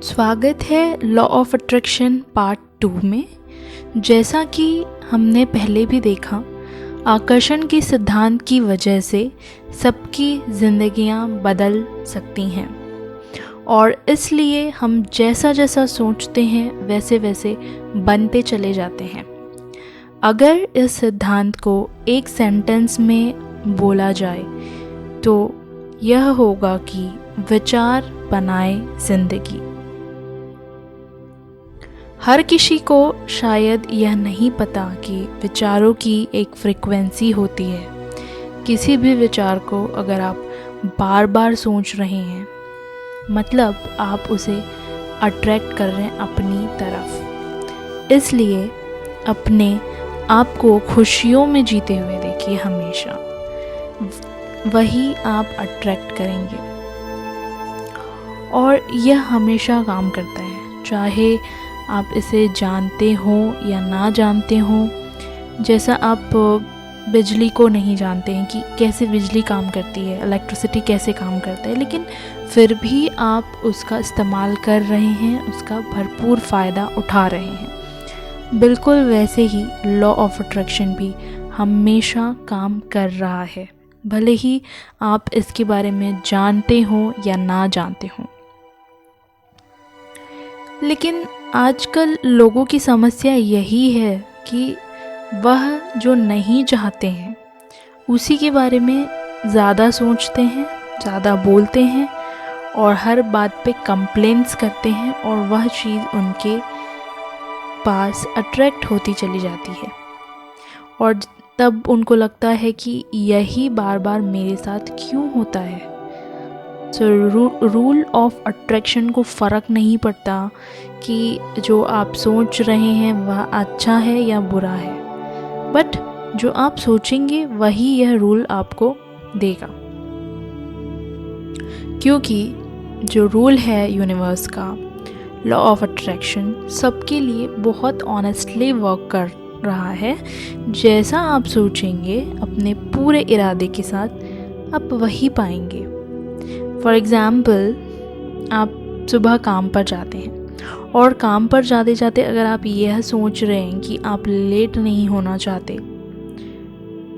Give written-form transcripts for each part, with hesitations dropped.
स्वागत है law of attraction part 2 में। जैसा कि हमने पहले भी देखा, आकर्षण के सिद्धांत की वजह से सबकी ज़िंदगियां बदल सकती हैं और इसलिए हम जैसा जैसा सोचते हैं वैसे वैसे बनते चले जाते हैं। अगर इस सिद्धांत को एक सेंटेंस में बोला जाए तो यह होगा कि विचार बनाए ज़िंदगी। हर किसी को शायद यह नहीं पता कि विचारों की एक फ्रीक्वेंसी होती है। किसी भी विचार को अगर आप बार बार सोच रहे हैं, मतलब आप उसे अट्रैक्ट कर रहे हैं अपनी तरफ। इसलिए अपने आप को खुशियों में जीते हुए देखिए, हमेशा वही आप अट्रैक्ट करेंगे और यह हमेशा काम करता है, चाहे आप इसे जानते हो या ना जानते हो। जैसा आप बिजली को नहीं जानते हैं कि कैसे बिजली काम करती है, इलेक्ट्रिसिटी कैसे काम करता है, लेकिन फिर भी आप उसका इस्तेमाल कर रहे हैं, उसका भरपूर फ़ायदा उठा रहे हैं। बिल्कुल वैसे ही लॉ ऑफ अट्रैक्शन भी हमेशा काम कर रहा है, भले ही आप इसके बारे में जानते हो या ना जानते हो। लेकिन आजकल लोगों की समस्या यही है कि वह जो नहीं चाहते हैं उसी के बारे में ज़्यादा सोचते हैं, ज़्यादा बोलते हैं और हर बात पे कंप्लेंट्स करते हैं और वह चीज़ उनके पास अट्रैक्ट होती चली जाती है और तब उनको लगता है कि यही बार बार मेरे साथ क्यों होता है। रूल ऑफ अट्रैक्शन को फ़र्क नहीं पड़ता कि जो आप सोच रहे हैं वह अच्छा है या बुरा है, बट जो आप सोचेंगे वही यह रूल आपको देगा। क्योंकि जो रूल है यूनिवर्स का, लॉ ऑफ अट्रैक्शन, सबके लिए बहुत ऑनेस्टली वर्क कर रहा है। जैसा आप सोचेंगे अपने पूरे इरादे के साथ, आप वही पाएंगे। फॉर एग्ज़ाम्पल, आप सुबह काम पर जाते हैं और काम पर जाते जाते अगर आप यह सोच रहे हैं कि आप लेट नहीं होना चाहते,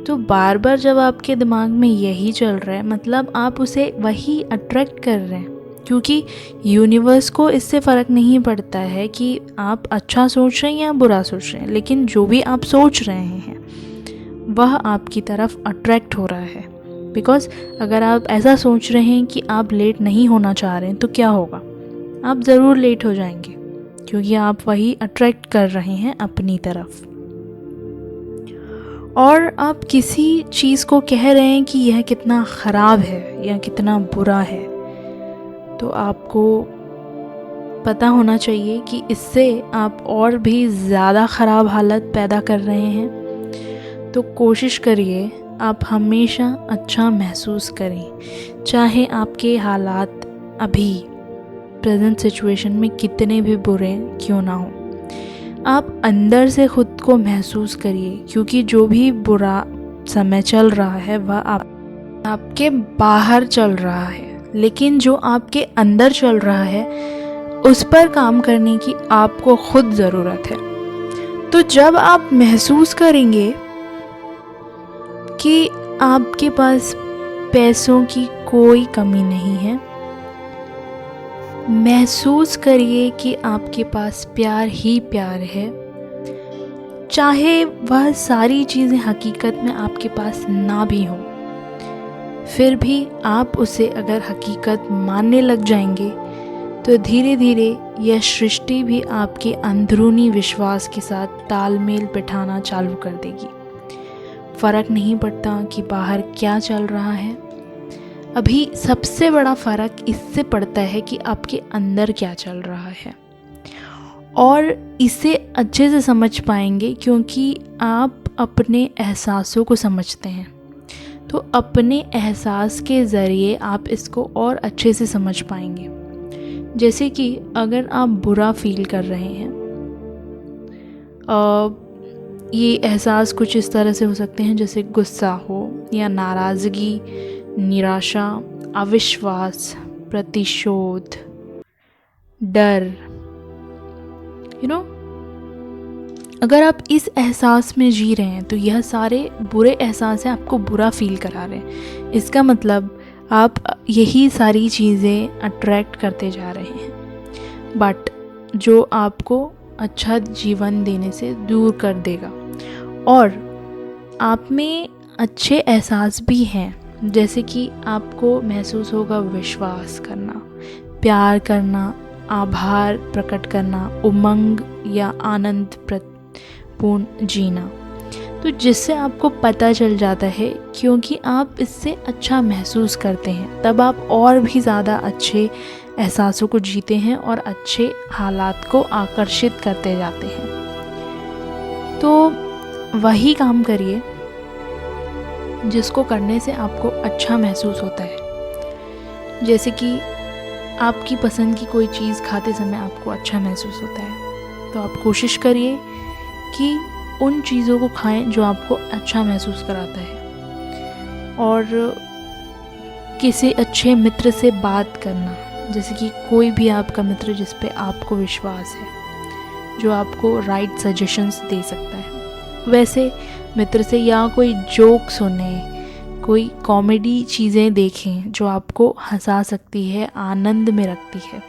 तो बार बार जब आपके दिमाग में यही चल रहा है, मतलब आप उसे वही अट्रैक्ट कर रहे हैं। क्योंकि यूनिवर्स को इससे फ़र्क नहीं पड़ता है कि आप अच्छा सोच रहे हैं या बुरा सोच रहे हैं, लेकिन जो भी आप सोच रहे हैं वह आपकी तरफ अट्रैक्ट हो रहा है। बिकॉज़ अगर आप ऐसा सोच रहे हैं कि आप लेट नहीं होना चाह रहे हैं तो क्या होगा, आप ज़रूर लेट हो जाएंगे, क्योंकि आप वही अट्रैक्ट कर रहे हैं अपनी तरफ। और आप किसी चीज़ को कह रहे हैं कि यह कितना ख़राब है या कितना बुरा है, तो आपको पता होना चाहिए कि इससे आप और भी ज़्यादा ख़राब हालत पैदा कर रहे हैं। तो कोशिश करिए आप हमेशा अच्छा महसूस करें, चाहे आपके हालात अभी प्रेजेंट सिचुएशन में कितने भी बुरे क्यों ना हो। आप अंदर से ख़ुद को महसूस करिए, क्योंकि जो भी बुरा समय चल रहा है वह आपके बाहर चल रहा है, लेकिन जो आपके अंदर चल रहा है उस पर काम करने की आपको खुद ज़रूरत है। तो जब आप महसूस करेंगे कि आपके पास पैसों की कोई कमी नहीं है, महसूस करिए कि आपके पास प्यार ही प्यार है, चाहे वह सारी चीज़ें हकीकत में आपके पास ना भी हों, फिर भी आप उसे अगर हकीकत मानने लग जाएंगे तो धीरे धीरे यह सृष्टि भी आपके अंदरूनी विश्वास के साथ तालमेल बिठाना चालू कर देगी। फ़र्क नहीं पड़ता कि बाहर क्या चल रहा है, अभी सबसे बड़ा फ़र्क इससे पड़ता है कि आपके अंदर क्या चल रहा है। और इसे अच्छे से समझ पाएंगे क्योंकि आप अपने एहसासों को समझते हैं, तो अपने एहसास के ज़रिए आप इसको और अच्छे से समझ पाएंगे। जैसे कि अगर आप बुरा फील कर रहे हैं, ये एहसास कुछ इस तरह से हो सकते हैं जैसे गुस्सा हो या नाराज़गी, निराशा, अविश्वास, प्रतिशोध, डर, अगर आप इस एहसास में जी रहे हैं तो यह सारे बुरे एहसास हैं आपको बुरा फील करा रहे हैं। इसका मतलब आप यही सारी चीज़ें अट्रैक्ट करते जा रहे हैं, बट जो आपको अच्छा जीवन देने से दूर कर देगा। और आप में अच्छे एहसास भी हैं, जैसे कि आपको महसूस होगा विश्वास करना, प्यार करना, आभार प्रकट करना, उमंग या आनंद पूर्ण जीना। तो जिससे आपको पता चल जाता है, क्योंकि आप इससे अच्छा महसूस करते हैं, तब आप और भी ज़्यादा अच्छे एहसासों को जीते हैं और अच्छे हालात को आकर्षित करते जाते हैं। तो वही काम करिए जिसको करने से आपको अच्छा महसूस होता है। जैसे कि आपकी पसंद की कोई चीज़ खाते समय आपको अच्छा महसूस होता है, तो आप कोशिश करिए कि उन चीज़ों को खाएं जो आपको अच्छा महसूस कराता है। और किसी अच्छे मित्र से बात करना, जैसे कि कोई भी आपका मित्र जिस पे आपको विश्वास है, जो आपको राइट सजेशंस दे सकता है, वैसे मित्र से, या कोई जोक सुने, कोई कॉमेडी चीज़ें देखें जो आपको हंसा सकती है, आनंद में रखती है,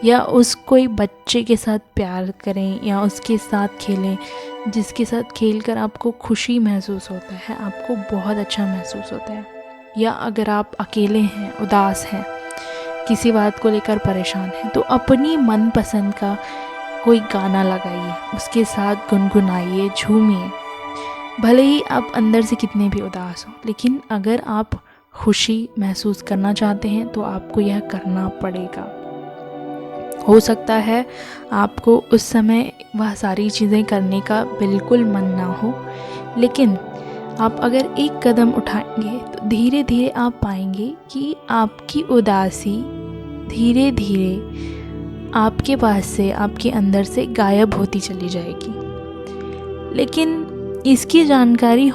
या उस कोई बच्चे के साथ प्यार करें या उसके साथ खेलें जिसके साथ खेलकर आपको खुशी महसूस होता है, आपको बहुत अच्छा महसूस होता है। या अगर आप अकेले हैं, उदास हैं, किसी बात को लेकर परेशान हैं, तो अपनी मनपसंद का कोई गाना लगाइए, उसके साथ गुनगुनाइए, झूमिए। भले ही आप अंदर से कितने भी उदास हों, लेकिन अगर आप खुशी महसूस करना चाहते हैं तो आपको यह करना पड़ेगा। हो सकता है आपको उस समय वह सारी चीज़ें करने का बिल्कुल मन ना हो, लेकिन आप अगर एक कदम उठाएंगे तो धीरे धीरे आप पाएंगे कि आपकी उदासी धीरे धीरे आपके पास से, आपके अंदर से गायब होती चली जाएगी। लेकिन इसकी जानकारी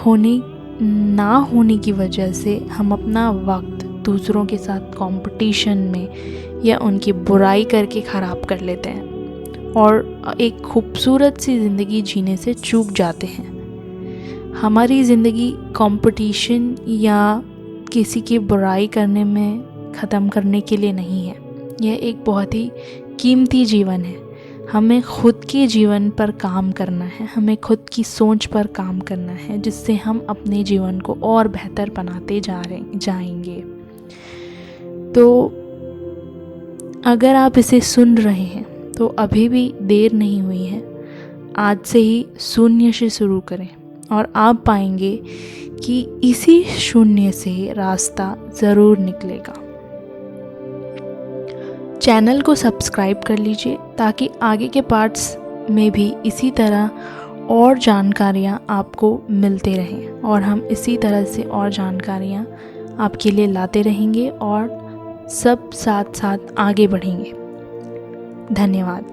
ना होने की वजह से हम अपना वक्त दूसरों के साथ कंपटीशन में या उनकी बुराई करके ख़राब कर लेते हैं और एक खूबसूरत सी ज़िंदगी जीने से चूक जाते हैं। हमारी ज़िंदगी कंपटीशन या किसी की बुराई करने में ख़त्म करने के लिए नहीं है। यह एक बहुत ही कीमती जीवन है। हमें खुद के जीवन पर काम करना है, हमें खुद की सोच पर काम करना है, जिससे हम अपने जीवन को और बेहतर बनाते जाएंगे। तो अगर आप इसे सुन रहे हैं तो अभी भी देर नहीं हुई है। आज से ही शून्य से शुरू करें और आप पाएंगे कि इसी शून्य से रास्ता ज़रूर निकलेगा। चैनल को सब्सक्राइब कर लीजिए ताकि आगे के पार्ट्स में भी इसी तरह और जानकारियाँ आपको मिलते रहें और हम इसी तरह से और जानकारियाँ आपके लिए लाते रहेंगे और सब साथ साथ आगे बढ़ेंगे। धन्यवाद।